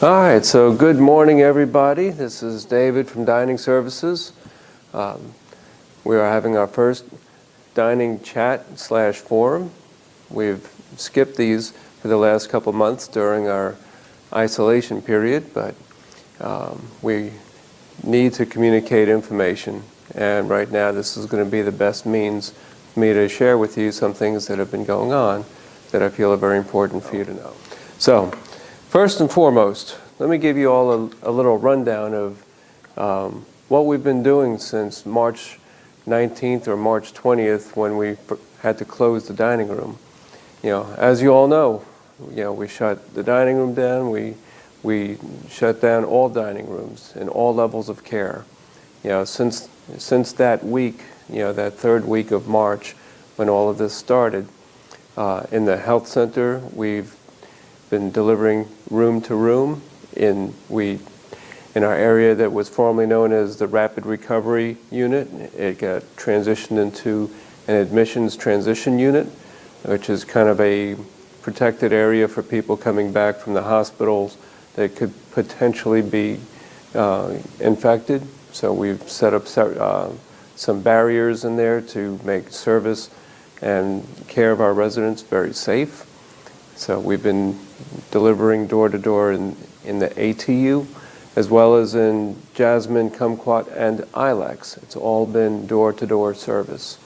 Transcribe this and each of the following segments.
All right, so good morning, everybody. This is David from Dining Services. We are having our first dining chat/forum. We've skipped these for the last couple months during our isolation period, but we need to communicate information. And right now, this is going to be the best means for me to share with you some things that have been going on that I feel are very important for you to know. So, first and foremost, let me give you all a little rundown of what we've been doing since March 19th or March 20th when we had to close the dining room. As you all know, we shut the dining room down. We shut down all dining rooms and all levels of care. Since that week, that third week of March when all of this started, in the health center, we've been delivering room to room in our area that was formerly known as the Rapid Recovery Unit. It got transitioned into an admissions transition unit, which is kind of a protected area for people coming back from the hospitals that could potentially be infected. So we've set up some barriers in there to make service and care of our residents very safe. So we've been delivering door to door in the ATU, as well as in Jasmine, Kumquat, and Ilex. It's all been door to door service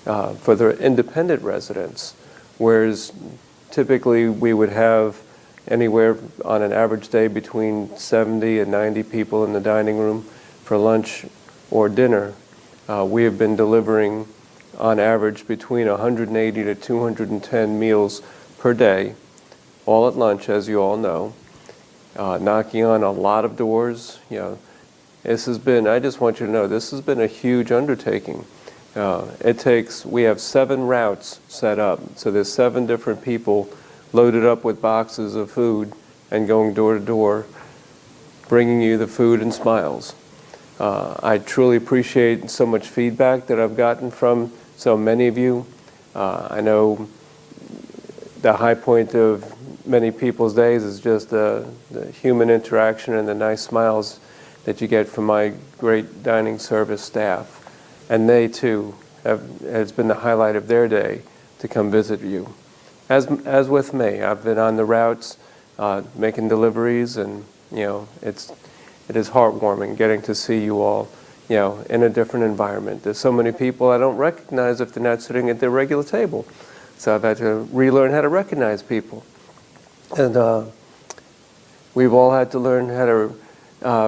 for the independent residents, whereas typically we would have anywhere on an average day between 70 and 90 people in the dining room for lunch or dinner. We have been delivering on average between 180 to 210 meals per day, all at lunch, as you all know, knocking on a lot of doors. This has been, I just want you to know, this has been a huge undertaking. We have 7 routes set up, so there's 7 different people loaded up with boxes of food and going door to door, bringing you the food and smiles. I truly appreciate so much feedback that I've gotten from so many of you. I know the high point of many people's days is just the human interaction and the nice smiles that you get from my great dining service staff. And they too has been the highlight of their day to come visit you. As with me, I've been on the routes making deliveries, and it is heartwarming getting to see you all in a different environment. There's so many people I don't recognize if they're not sitting at their regular table. So I've had to relearn how to recognize people. And we've all had to learn how to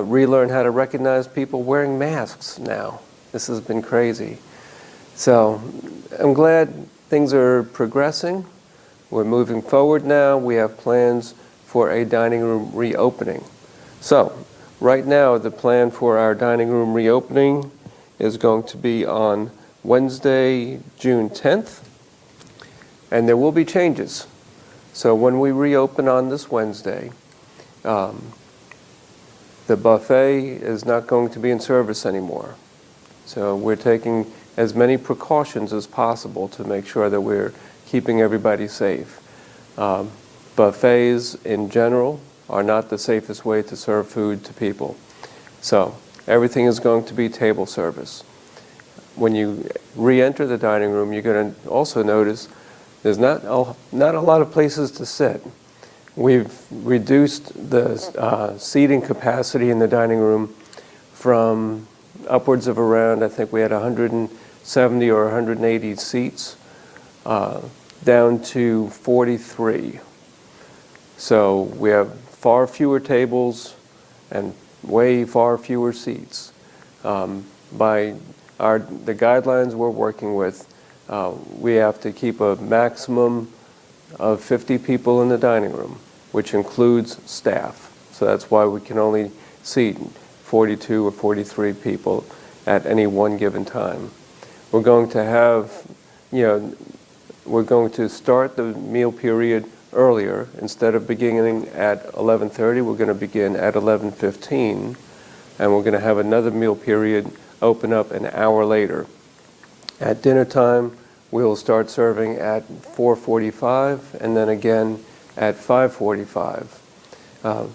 relearn how to recognize people wearing masks now. This has been crazy. So I'm glad things are progressing. We're moving forward now. We have plans for a dining room reopening. So right now, the plan for our dining room reopening is going to be on Wednesday, June 10th. And there will be changes. So when we reopen on this Wednesday, the buffet is not going to be in service anymore. So we're taking as many precautions as possible to make sure that we're keeping everybody safe. Buffets in general are not the safest way to serve food to people. So everything is going to be table service. When you re-enter the dining room, you're going to also notice there's not a lot of places to sit. We've reduced the seating capacity in the dining room from upwards of around, I think we had 170 or 180 seats, down to 43. So we have far fewer tables and way far fewer seats. By the guidelines we're working with, we have to keep a maximum of 50 people in the dining room, which includes staff. So that's why we can only seat 42 or 43 people at any one given time. We're going to start the meal period earlier. Instead of beginning at 11:30, we're going to begin at 11:15, and we're going to have another meal period open up an hour later. At dinner time, we'll start serving at 4:45 and then again at 5:45.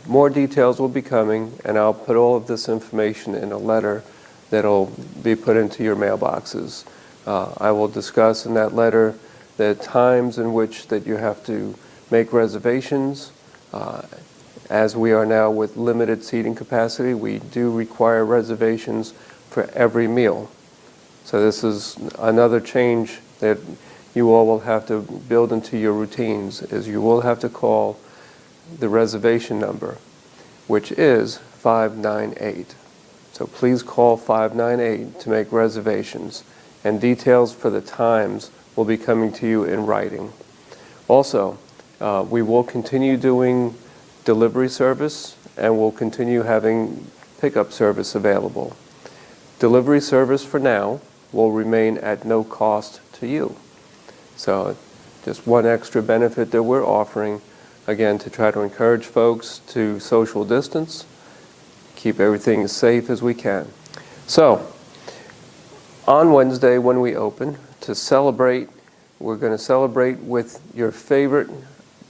More details will be coming, and I'll put all of this information in a letter that'll be put into your mailboxes. I will discuss in that letter the times in which that you have to make reservations. As we are now with limited seating capacity, we do require reservations for every meal. So this is another change that you all will have to build into your routines, is you will have to call the reservation number, which is 598. So please call 598 to make reservations, and details for the times will be coming to you in writing. Also, we will continue doing delivery service, and we'll continue having pickup service available. Delivery service for now will remain at no cost to you. So just one extra benefit that we're offering, again, to try to encourage folks to social distance, keep everything as safe as we can. So on Wednesday when we open, to celebrate, we're going to celebrate with your favorite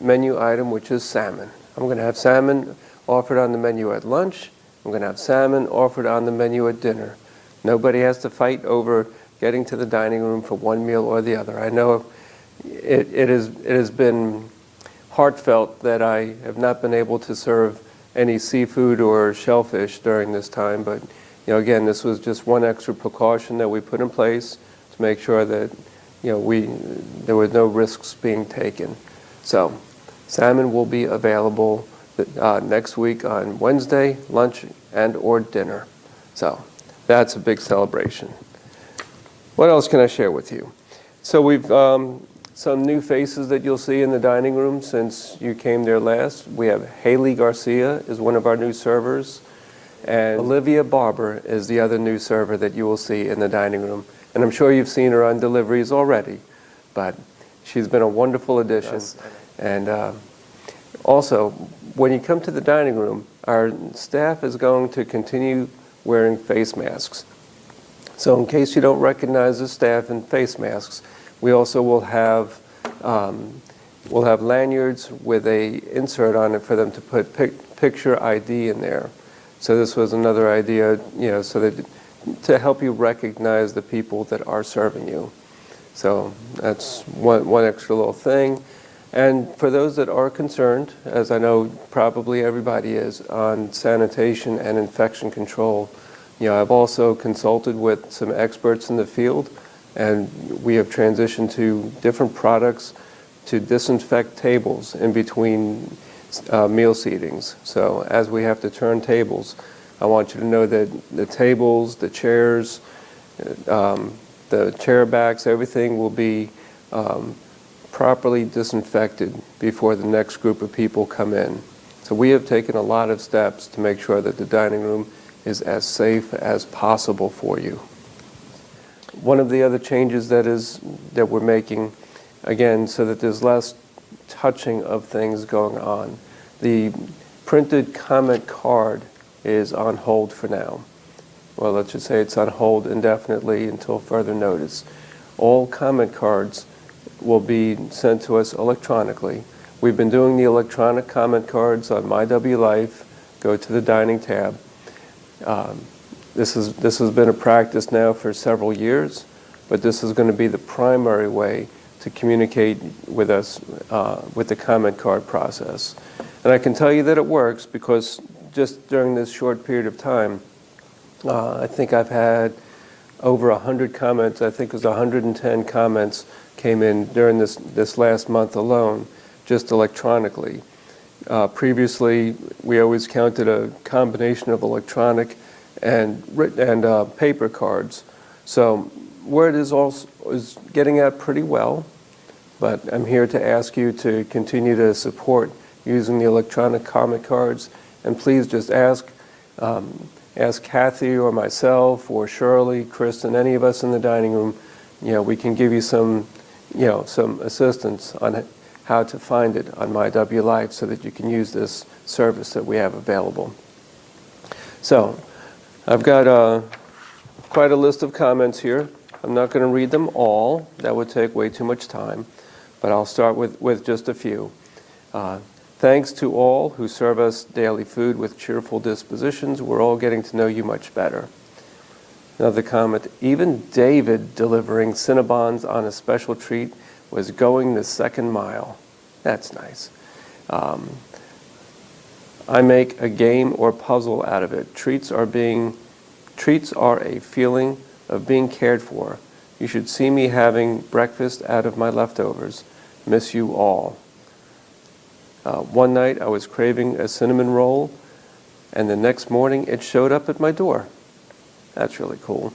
menu item, which is salmon. I'm going to have salmon offered on the menu at lunch. I'm going to have salmon offered on the menu at dinner. Nobody has to fight over getting to the dining room for one meal or the other. I know it has been heartfelt that I have not been able to serve any seafood or shellfish during this time, but again, this was just one extra precaution that we put in place to make sure that there were no risks being taken. So salmon will be available next week on Wednesday, lunch and or dinner. So that's a big celebration. What else can I share with you? So we've some new faces that you'll see in the dining room since you came there last. We have Haley Garcia is one of our new servers, and Olivia Barber is the other new server that you will see in the dining room. And I'm sure you've seen her on deliveries already, but she's been a wonderful addition. Yes. And also, when you come to the dining room, our staff is going to continue wearing face masks. So in case you don't recognize the staff in face masks, we also will have lanyards with a insert on it for them to put picture ID in there. So this was another idea, so that to help you recognize the people that are serving you. So that's one extra little thing. And for those that are concerned, as I know probably everybody is, on sanitation and infection control, I've also consulted with some experts in the field, and we have transitioned to different products to disinfect tables in between meal seatings. So as we have to turn tables, I want you to know that the tables, the chairs, the chair backs, everything will be properly disinfected before the next group of people come in. So we have taken a lot of steps to make sure that the dining room is as safe as possible for you. One of the other changes that we're making, again, so that there's less touching of things going on, the printed comment card is on hold for now. Well, let's just say it's on hold indefinitely until further notice. All comment cards will be sent to us electronically. We've been doing the electronic comment cards on MyWLife. Go to the dining tab. This has been a practice now for several years, but this is going to be the primary way to communicate with us with the comment card process. And I can tell you that it works because just during this short period of time, I think I've had over 100 comments. I think it was 110 comments came in during this last month alone, just electronically. Previously, we always counted a combination of electronic and paper cards. So word is getting out pretty well, but I'm here to ask you to continue to support using the electronic comment cards, and please just ask Kathy or myself or Shirley, Kristen, any of us in the dining room. We can give you some assistance on how to find it on MyWLife so that you can use this service that we have available. So I've got quite a list of comments here. I'm not going to read them all. That would take way too much time, but I'll start with just a few. Thanks to all who serve us daily food with cheerful dispositions. We're all getting to know you much better. Another comment, even David delivering Cinnabons on a special treat was going the second mile. That's nice. I make a game or puzzle out of it. Treats are a feeling of being cared for. You should see me having breakfast out of my leftovers. Miss you all. One night I was craving a cinnamon roll, and the next morning it showed up at my door. That's really cool.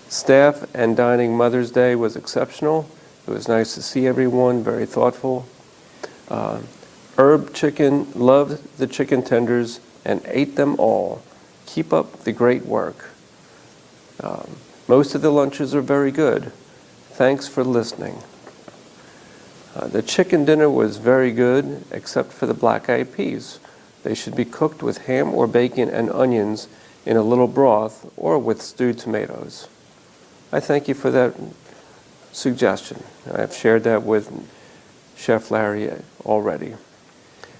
Staff and dining Mother's Day was exceptional. It was nice to see everyone, very thoughtful. Herb Chicken loved the chicken tenders and ate them all. Keep up the great work. Most of the lunches are very good. Thanks for listening. The chicken dinner was very good, except for the black-eyed peas. They should be cooked with ham or bacon and onions in a little broth or with stewed tomatoes. I thank you for that suggestion. I've shared that with Chef Larry already.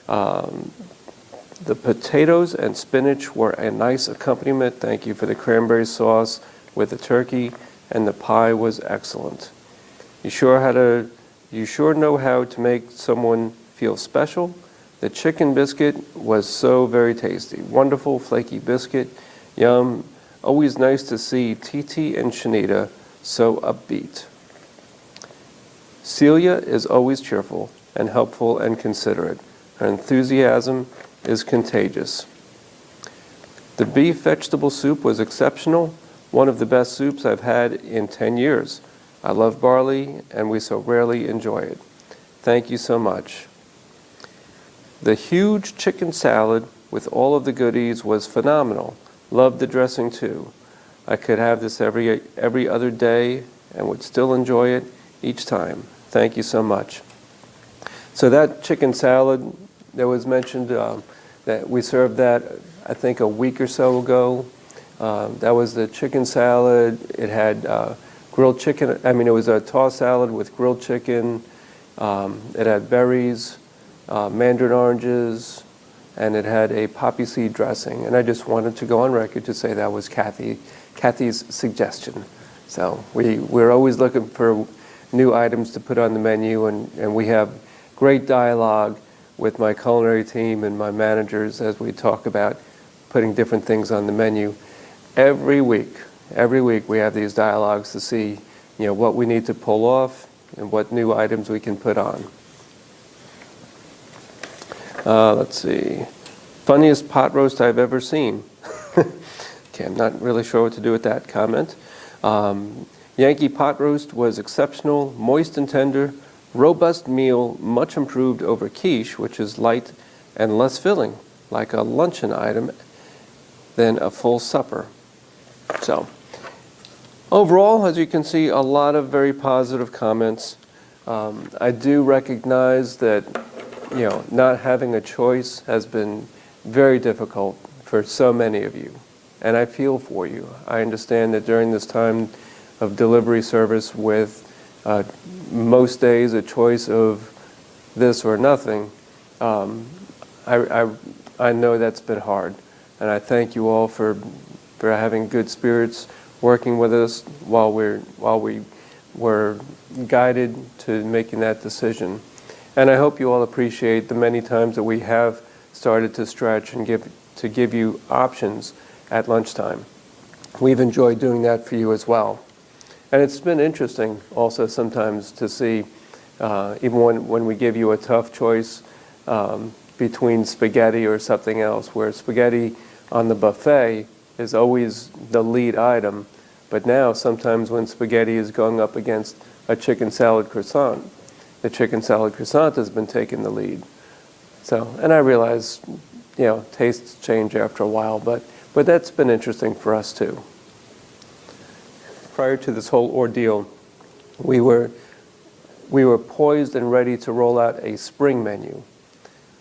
The potatoes and spinach were a nice accompaniment. Thank you for the cranberry sauce with the turkey, and the pie was excellent. You sure know how to make someone feel special. The chicken biscuit was so very tasty. Wonderful flaky biscuit. Yum. Always nice to see Titi and Shanita so upbeat. Celia is always cheerful and helpful and considerate. Her enthusiasm is contagious. The beef vegetable soup was exceptional. One of the best soups I've had in 10 years. I love barley, and we so rarely enjoy it. Thank you so much. The huge chicken salad with all of the goodies was phenomenal. Loved the dressing too. I could have this every other day and would still enjoy it each time. Thank you so much. So that chicken salad that was mentioned, that we served that I think a week or so ago. That was the chicken salad. It had grilled chicken. It was a tossed salad with grilled chicken. It had berries, mandarin oranges, and it had a poppy seed dressing. And I just wanted to go on record to say that was Kathy's suggestion. So we're always looking for new items to put on the menu, and we have great dialogue with my culinary team and my managers as we talk about putting different things on the menu. Every week we have these dialogues to see, what we need to pull off and what new items we can put on. Let's see. Funniest pot roast I've ever seen. Okay, I'm not really sure what to do with that comment. Yankee pot roast was exceptional, moist and tender, robust meal, much improved over quiche, which is light and less filling, like a luncheon item than a full supper. So, overall, as you can see, a lot of very positive comments. I do recognize that, not having a choice has been very difficult for so many of you, and I feel for you. I understand that during this time of delivery service with most days a choice of this or nothing, I know that's been hard, and I thank you all for having good spirits, working with us while we were guided to making that decision. And I hope you all appreciate the many times that we have started to stretch and give you options at lunchtime. We've enjoyed doing that for you as well. And it's been interesting also sometimes to see, even when we give you a tough choice between spaghetti or something else, where spaghetti on the buffet is always the lead item, but now sometimes when spaghetti is going up against a chicken salad croissant, the chicken salad croissant has been taking the lead. So, and I realize, tastes change after a while, but that's been interesting for us too. Prior to this whole ordeal, we were poised and ready to roll out a spring menu.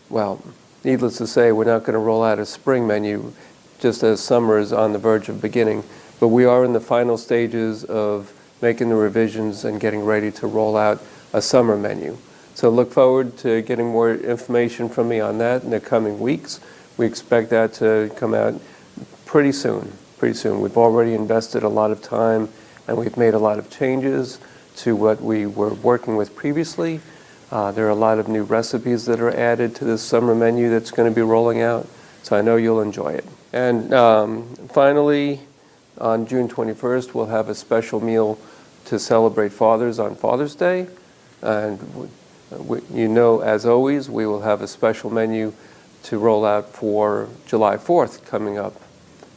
Well, needless to say, we're not going to roll out a spring menu just as summer is on the verge of beginning, but we are in the final stages of making the revisions and getting ready to roll out a summer menu. So look forward to getting more information from me on that in the coming weeks. We expect that to come out pretty soon. We've already invested a lot of time and we've made a lot of changes to what we were working with previously. There are a lot of new recipes that are added to this summer menu that's going to be rolling out, so I know you'll enjoy it. And finally, on June 21st, we'll have a special meal to celebrate fathers on Father's Day. And you know, as always, we will have a special menu to roll out for July 4th coming up.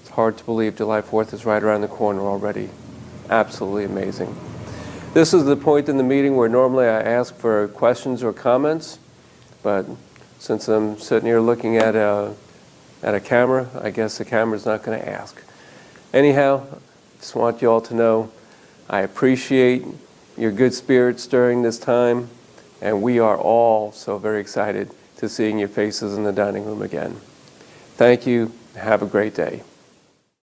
It's hard to believe July 4th is right around the corner already. Absolutely amazing. This is the point in the meeting where normally I ask for questions or comments, but since I'm sitting here looking at a camera, I guess the camera's not going to ask. Anyhow, just want you all to know I appreciate your good spirits during this time, and we are all so very excited to seeing your faces in the dining room again. Thank you. Have a great day.